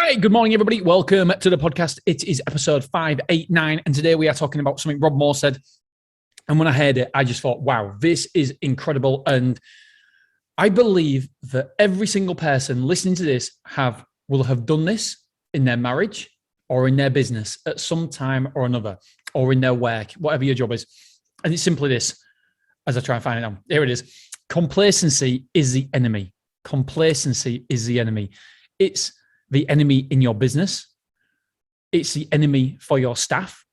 Right, good morning, everybody. Welcome to the podcast. It is episode 589, and today we are talking about something Rob Moore said. And when I heard it, I just thought, wow, this is incredible. And I believe that every single person listening to this will have done this in their marriage or in their business at some time or another, or in their work, whatever your job is. And it's simply this, as I try and find it now. Here it is. Complacency is the enemy. Complacency is the enemy. It's the enemy in your business. It's the enemy for your staff.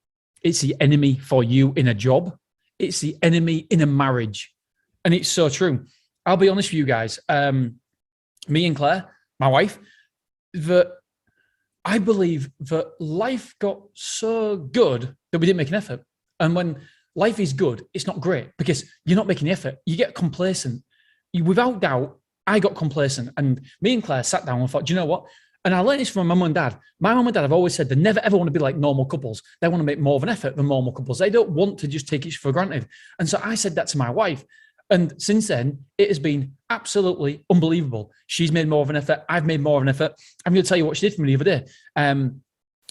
It's the enemy for you in a job. It's the enemy in a marriage. And it's so true. I'll be honest with you guys. Me and Claire, my wife, that I believe that life got so good that we didn't make an effort. And when life is good, it's not great because you're not making the effort. You get complacent. Without doubt, I got complacent. And me and Claire sat down and thought, do you know what? And I learned this from my mum and dad. My mum and dad have always said they never ever want to be like normal couples. They want to make more of an effort than normal couples. They don't want to just take it for granted. And so I said that to my wife. And since then, it has been absolutely unbelievable. She's made more of an effort. I've made more of an effort. I'm going to tell you what she did for me the other day.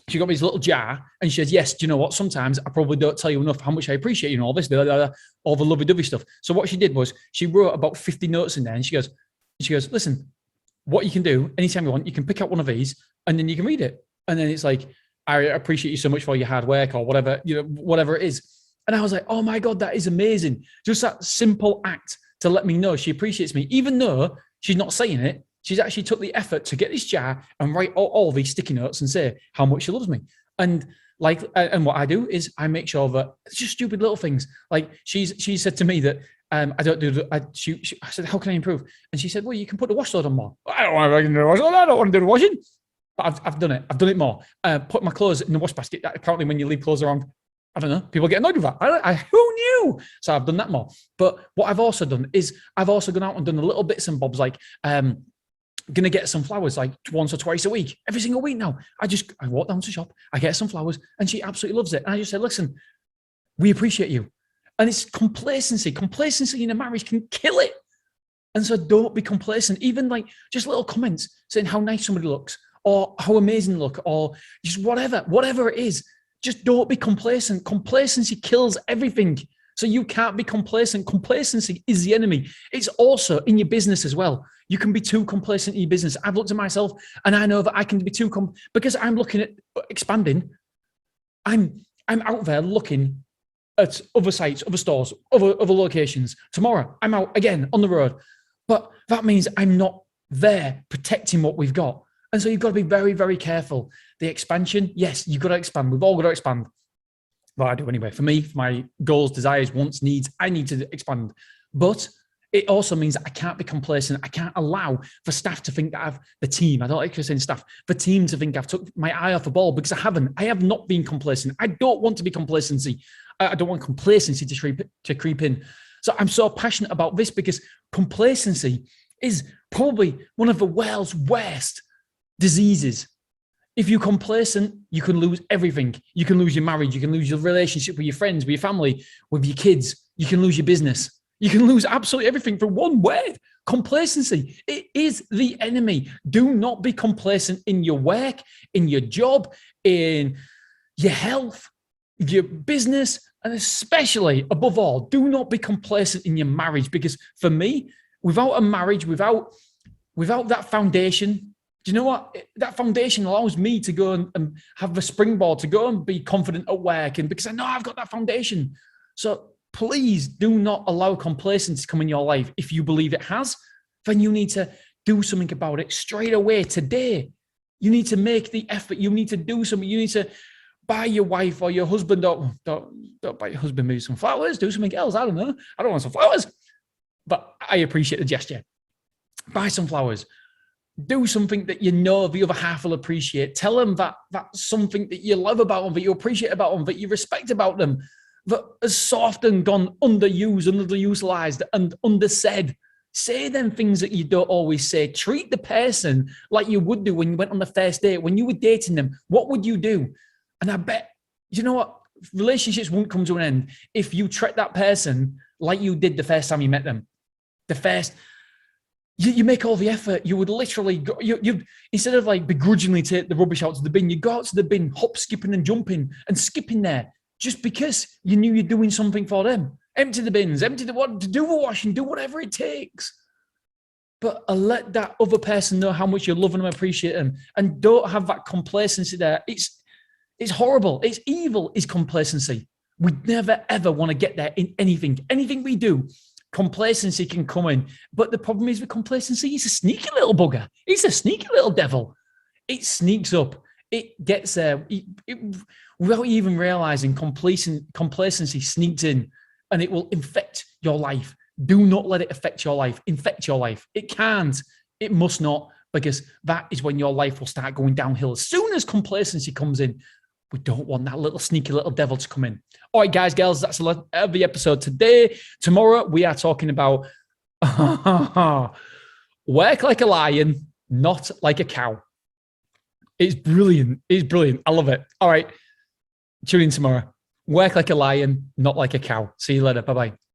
She got me this little jar and she says, yes, do you know what? Sometimes I probably don't tell you enough how much I appreciate you and all this, all the lovey-dovey stuff. So what she did was she wrote about 50 notes in there and she goes, listen, what you can do anytime you want, you can pick out one of these and then you can read it. And then it's like, I appreciate you so much for your hard work or whatever, whatever it is. And I was like, oh my God, that is amazing. Just that simple act to let me know she appreciates me, even though she's not saying it. She's actually took the effort to get this jar and write all these sticky notes and say how much she loves me. And what I do is I make sure that it's just stupid little things. Like she said to me that I don't do the, I said, how can I improve? And she said, well, you can put the wash load on more. I don't want to do the wash load. I don't want to do the washing. But I've done it. I've done it more. Put my clothes in the wash basket. Apparently when you leave clothes around, I don't know, people get annoyed with that. Who knew? So I've done that more. But what I've also done is I've also gone out and done the little bits and bobs, like gonna get some flowers like once or twice a week, every single week now. I walk down to the shop, I get some flowers, and she absolutely loves it. And I just said, listen, we appreciate you. And it's complacency. Complacency in a marriage can kill it. And so don't be complacent. Even like just little comments saying how nice somebody looks or how amazing they look or just whatever it is. Just don't be complacent. Complacency kills everything. So you can't be complacent. Complacency is the enemy. It's also in your business as well. You can be too complacent in your business. I've looked at myself and I know that I can be too because I'm looking at expanding. I'm out there looking at other sites, other stores, other locations. Tomorrow, I'm out again on the road. But that means I'm not there protecting what we've got. And so you've got to be very, very careful. The expansion, yes, you've got to expand. We've all got to expand. Well, I do anyway. For me, for my goals, desires, wants, needs, I need to expand. But it also means that I can't be complacent. I can't allow for staff to think that I've, the team, I don't like saying staff, the team to think I've took my eye off the ball because I haven't. I have not been complacent. I don't want to be complacency. I don't want complacency to creep in. So I'm so passionate about this because complacency is probably one of the world's worst diseases. If you're complacent, you can lose everything. You can lose your marriage. You can lose your relationship with your friends, with your family, with your kids. You can lose your business. You can lose absolutely everything for one word. Complacency. It is the enemy. Do not be complacent in your work, in your job, in your health, your business, and especially above all, do not be complacent in your marriage. Because for me, without a marriage, without that foundation, do you know what? That foundation allows me to go and have the springboard to go and be confident at work. And because I know I've got that foundation. So please do not allow complacency to come in your life. If you believe it has, then you need to do something about it straight away today. You need to make the effort. You need to do something. You need to buy your wife or your husband, don't buy your husband maybe some flowers, do something else. I don't know. I don't want some flowers, but I appreciate the gesture. Buy some flowers. Do something that you know the other half will appreciate. Tell them that that's something that you love about them, that you appreciate about them, that you respect about them, that has so often gone underused, underutilized, and undersaid. Say them things that you don't always say. Treat the person like you would do when you went on the first date. When you were dating them, what would you do? And I bet, you know what? Relationships won't come to an end if you treat that person like you did the first time you met them. You make all the effort. You would literally go, you instead of like begrudgingly take the rubbish out to the bin, you go out to the bin, hop, skipping and jumping and skipping there just because you knew you're doing something for them. Empty the bins, empty the what, do the washing, do whatever it takes. But let that other person know how much you love them and appreciate them, and don't have that complacency there. It's horrible. It's evil. Is complacency. We never ever want to get there in anything. Anything we do, complacency can come in. But the problem is with complacency, he's a sneaky little bugger. He's a sneaky little devil. It sneaks up. It gets there. Without even realizing, complacency sneaks in, and it will infect your life. Do not let it affect your life, infect your life. It can't. It must not, because that is when your life will start going downhill. As soon as complacency comes in, we don't want that little sneaky little devil to come in. All right, guys, girls, that's the episode today. Tomorrow, we are talking about work like a lion, not like a cow. It's brilliant. It's brilliant. I love it. All right, tune in tomorrow. Work like a lion, not like a cow. See you later. Bye-bye.